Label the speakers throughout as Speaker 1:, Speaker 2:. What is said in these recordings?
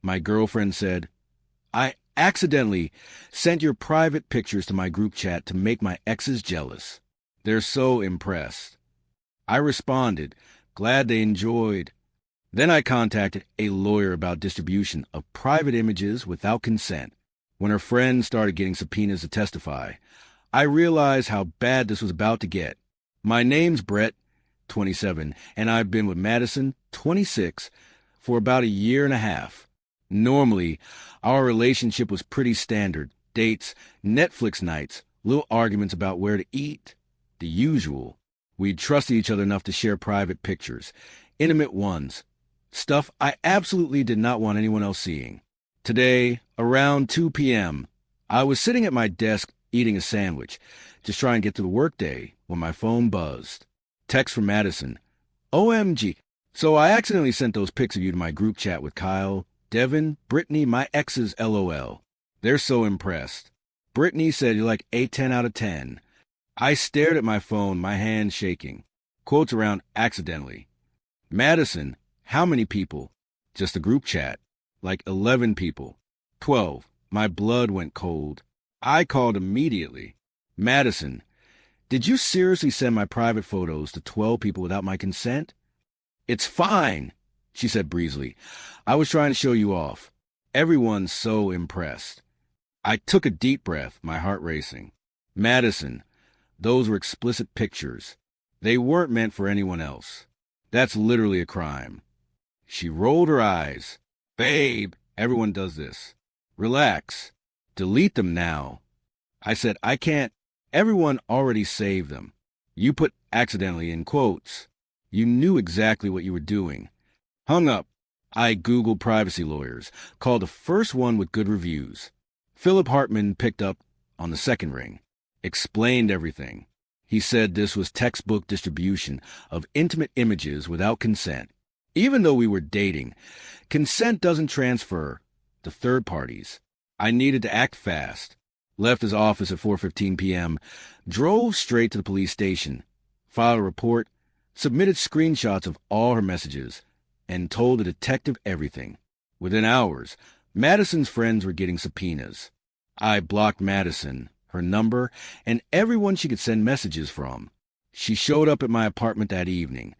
Speaker 1: My girlfriend said, I accidentally sent your private pictures to my group chat to make my exes jealous. They're so impressed. I responded, glad they enjoyed. Then I contacted a lawyer about distribution of private images without consent. When her friends started getting subpoenas to testify, I realized how bad this was about to get. My name's Brett, 27, and I've been with Madison, 26, for about a year and a half. Normally, our relationship was pretty standard. Dates, Netflix nights, little arguments about where to eat. The usual. We trusted each other enough to share private pictures, intimate ones. Stuff I absolutely did not want anyone else seeing. Today, around 2 p.m., I was sitting at my desk eating a sandwich, just trying to get through the workday, when my phone buzzed. Text from Madison. OMG. So I accidentally sent those pics of you to my group chat with Kyle, Devin, Brittany, my exes, LOL. They're so impressed. Brittany said you're like a 10 out of 10. I stared at my phone, my hand shaking. Quotes around accidentally. Madison, how many people? Just a group chat. Like 11 people. 12. My blood went cold. I called immediately. Madison, did you seriously send my private photos to 12 people without my consent? It's fine, she said breezily. I was trying to show you off. Everyone's so impressed. I took a deep breath, my heart racing. Madison, those were explicit pictures. They weren't meant for anyone else. That's literally a crime. She rolled her eyes. Babe, everyone does this. Relax. Delete them now. I said, I can't. Everyone already saved them. You put accidentally in quotes. You knew exactly what you were doing. Hung up. I Googled privacy lawyers, called the first one with good reviews. Philip Hartman picked up on the second ring. Explained everything. He said this was textbook distribution of intimate images without consent. Even though we were dating, consent doesn't transfer to third parties. I needed to act fast. Left his office at 4:15 p.m., drove straight to the police station, filed a report, submitted screenshots of all her messages, and told the detective everything. Within hours, Madison's friends were getting subpoenas. I blocked Madison, her number, and everyone she could send messages from. She showed up at my apartment that evening,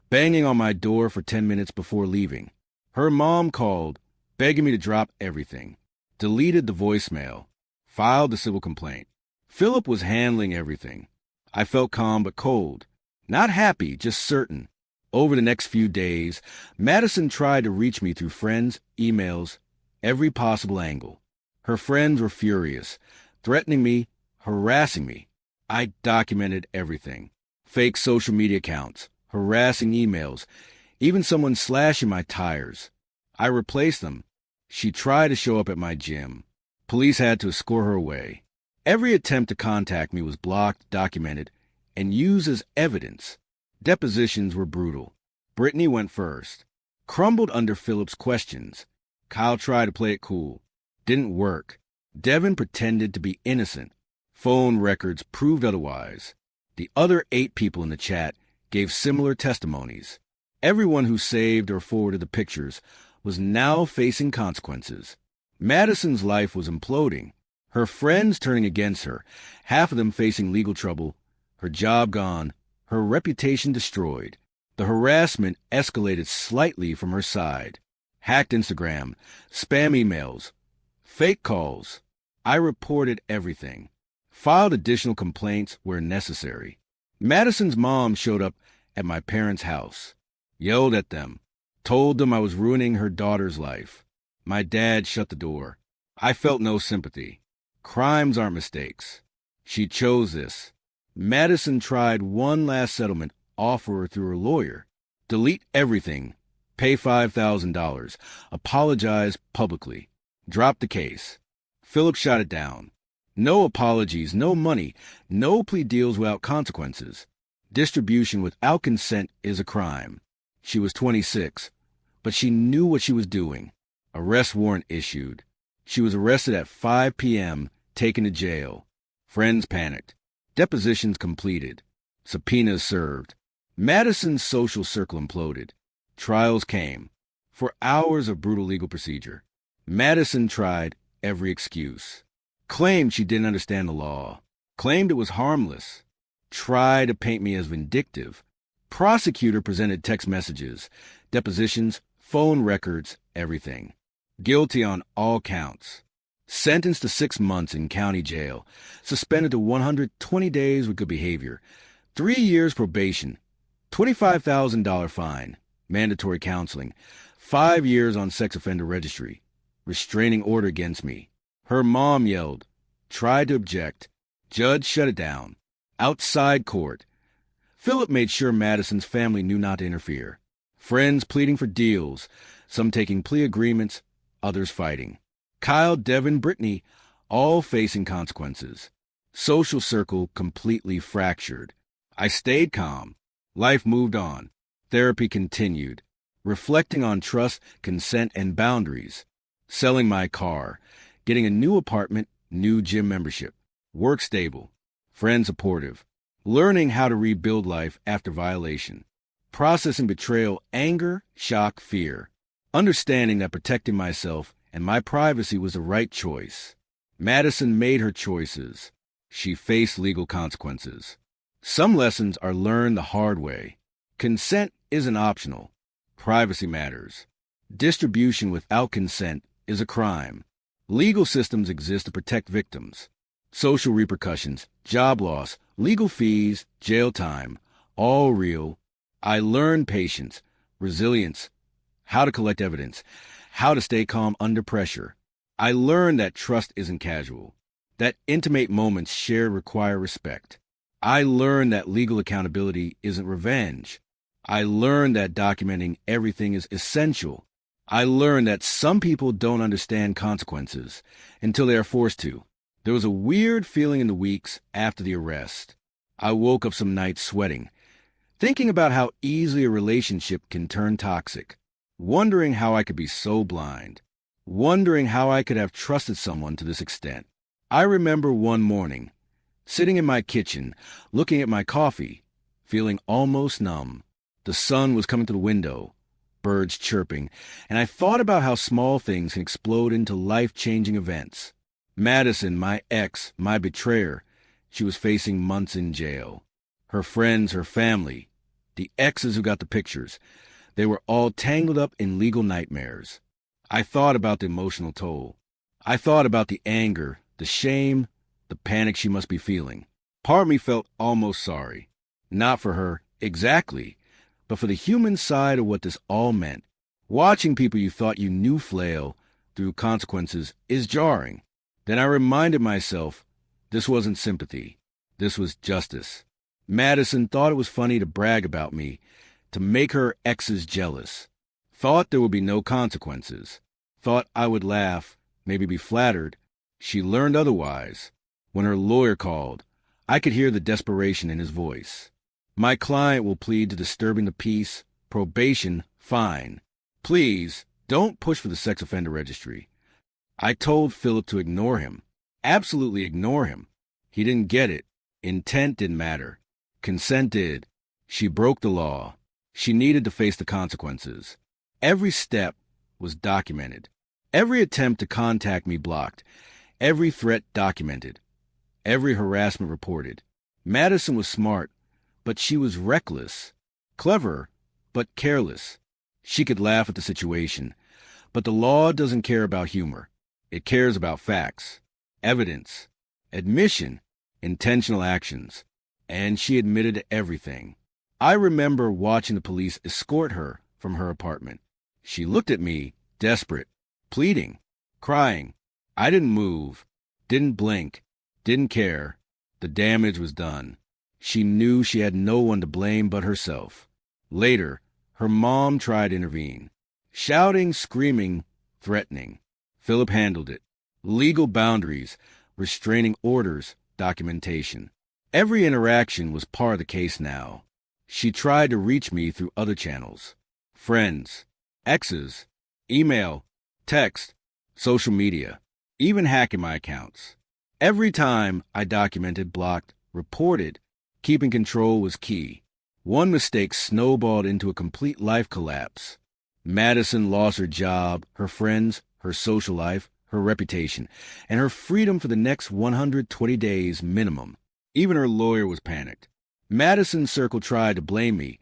Speaker 1: banging on my door for 10 minutes before leaving. Her mom called, begging me to drop everything. Deleted the voicemail. Filed the civil complaint. Philip was handling everything. I felt calm but cold. Not happy, just certain. Over the next few days, Madison tried to reach me through friends, emails, every possible angle. Her friends were furious, threatening me, harassing me. I documented everything. Fake social media accounts, harassing emails, even someone slashing my tires. I replaced them. She tried to show up at my gym. Police had to escort her away. Every attempt to contact me was blocked, documented, and used as evidence. Depositions were brutal. Brittany went first. Crumbled under Philip's questions. Kyle tried to play it cool. Didn't work. Devin pretended to be innocent. Phone records proved otherwise. The other 8 people in the chat gave similar testimonies. Everyone who saved or forwarded the pictures was now facing consequences. Madison's life was imploding. Her friends turning against her, half of them facing legal trouble, her job gone, her reputation destroyed. The harassment escalated slightly from her side. Hacked Instagram, spam emails, fake calls. I reported everything. Filed additional complaints where necessary. Madison's mom showed up at my parents' house. Yelled at them. Told them I was ruining her daughter's life. My dad shut the door. I felt no sympathy. Crimes aren't mistakes. She chose this. Madison tried one last settlement offer through her lawyer. Delete everything. Pay $5,000. Apologize publicly. Drop the case. Philip shot it down. No apologies, no money, no plea deals without consequences. Distribution without consent is a crime. She was 26, but she knew what she was doing. Arrest warrant issued. She was arrested at 5 p.m., taken to jail. Friends panicked. Depositions completed. Subpoenas served. Madison's social circle imploded. Trials came. For hours of brutal legal procedure. Madison tried every excuse. Claimed she didn't understand the law. Claimed it was harmless. Tried to paint me as vindictive. Prosecutor presented text messages, depositions, phone records, everything. Guilty on all counts. Sentenced to 6 months in county jail. Suspended to 120 days with good behavior. 3 years probation. $25,000 fine. Mandatory counseling. 5 years on sex offender registry. Restraining order against me. Her mom yelled. Tried to object. Judge shut it down. Outside court. Philip made sure Madison's family knew not to interfere. Friends pleading for deals, some taking plea agreements, others fighting. Kyle, Devin, Brittany, all facing consequences. Social circle completely fractured. I stayed calm. Life moved on. Therapy continued. Reflecting on trust, consent, and boundaries. Selling my car. Getting a new apartment, new gym membership. Work stable. Friend supportive. Learning how to rebuild life after violation. Processing betrayal, anger, shock, fear. Understanding that protecting myself and my privacy was the right choice. Madison made her choices. She faced legal consequences. Some lessons are learned the hard way. Consent isn't optional. Privacy matters. Distribution without consent is a crime. Legal systems exist to protect victims. Social repercussions, job loss, legal fees, jail time, all real. I learned patience, resilience, how to collect evidence, how to stay calm under pressure. I learned that trust isn't casual, that intimate moments shared require respect. I learned that legal accountability isn't revenge. I learned that documenting everything is essential. I learned that some people don't understand consequences until they are forced to. There was a weird feeling in the weeks after the arrest. I woke up some nights sweating, thinking about how easily a relationship can turn toxic, wondering how I could be so blind, wondering how I could have trusted someone to this extent. I remember one morning, sitting in my kitchen, looking at my coffee, feeling almost numb. The sun was coming through the window, birds chirping, and I thought about how small things can explode into life-changing events. Madison, my ex, my betrayer, she was facing months in jail. Her friends, her family, the exes who got the pictures, they were all tangled up in legal nightmares. I thought about the emotional toll. I thought about the anger, the shame, the panic she must be feeling. Part of me felt almost sorry. Not for her, exactly, but for the human side of what this all meant. Watching people you thought you knew flail through consequences is jarring. Then I reminded myself, this wasn't sympathy. This was justice. Madison thought it was funny to brag about me, to make her exes jealous. Thought there would be no consequences. Thought I would laugh, maybe be flattered. She learned otherwise. When her lawyer called, I could hear the desperation in his voice. My client will plead to disturbing the peace, probation, fine. Please, don't push for the sex offender registry. I told Philip to ignore him. Absolutely ignore him. He didn't get it. Intent didn't matter. Consent did. She broke the law. She needed to face the consequences. Every step was documented. Every attempt to contact me blocked. Every threat documented. Every harassment reported. Madison was smart, but she was reckless. Clever, but careless. She could laugh at the situation. But the law doesn't care about humor. It cares about facts, evidence, admission, intentional actions. And she admitted to everything. I remember watching the police escort her from her apartment. She looked at me, desperate, pleading, crying. I didn't move, didn't blink, didn't care. The damage was done. She knew she had no one to blame but herself. Later, her mom tried to intervene. Shouting, screaming, threatening. Philip handled it. Legal boundaries, restraining orders, documentation. Every interaction was part of the case now. She tried to reach me through other channels. Friends, exes, email, text, social media, even hacking my accounts. Every time I documented, blocked, reported, keeping control was key. One mistake snowballed into a complete life collapse. Madison lost her job, her friends, her social life, her reputation, and her freedom for the next 120 days minimum. Even her lawyer was panicked. Madison's circle tried to blame me,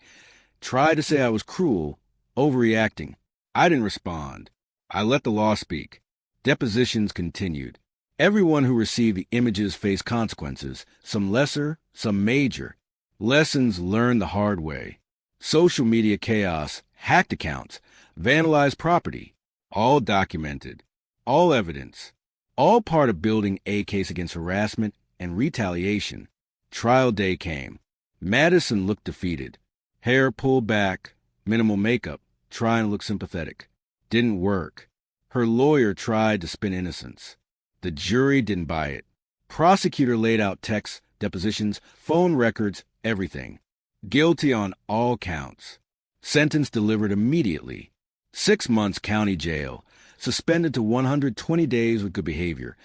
Speaker 1: tried to say I was cruel, overreacting. I didn't respond. I let the law speak. Depositions continued. Everyone who received the images faced consequences, some lesser, some major. Lessons learned the hard way. Social media chaos, hacked accounts, vandalized property, all documented, all evidence, all part of building a case against harassment and retaliation. Trial day came. Madison looked defeated. Hair pulled back, minimal makeup, trying to look sympathetic. Didn't work. Her lawyer tried to spin innocence. The jury didn't buy it. Prosecutor laid out texts, depositions, phone records, everything. Guilty on all counts. Sentence delivered immediately. 6 months county jail. Suspended to 120 days with good behavior.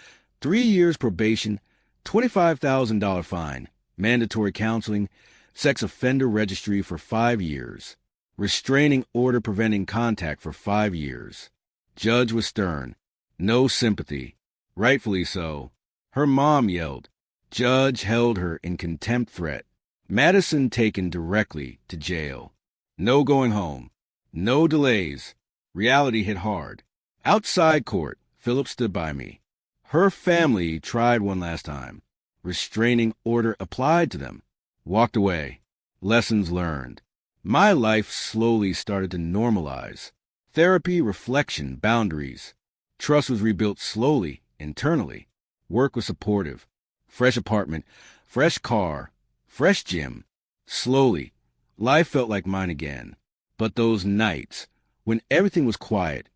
Speaker 1: 3 years probation. $25,000 fine. Mandatory counseling. Sex offender registry for 5 years. Restraining order preventing contact for 5 years. Judge was stern. No sympathy. Rightfully so. Her mom yelled. Judge held her in contempt threat. Madison taken directly to jail. No going home. No delays. Reality hit hard. Outside court, Philip stood by me. Her family tried one last time. Restraining order applied to them. Walked away. Lessons learned. My life slowly started to normalize. Therapy, reflection, boundaries. Trust was rebuilt slowly, internally. Work was supportive. Fresh apartment, fresh car, fresh gym. Slowly, life felt like mine again. But those nights, when everything was quiet,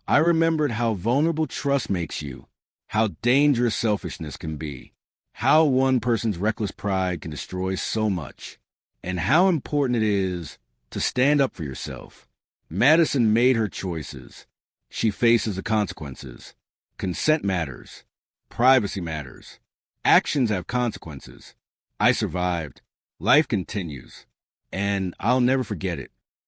Speaker 1: I remembered how vulnerable trust makes you, how dangerous selfishness can be, how one person's reckless pride can destroy so much, and how important it is to stand up for yourself. Madison made her choices. She faces the consequences. Consent matters. Privacy matters. Actions have consequences. I survived. Life continues. And I'll never forget it.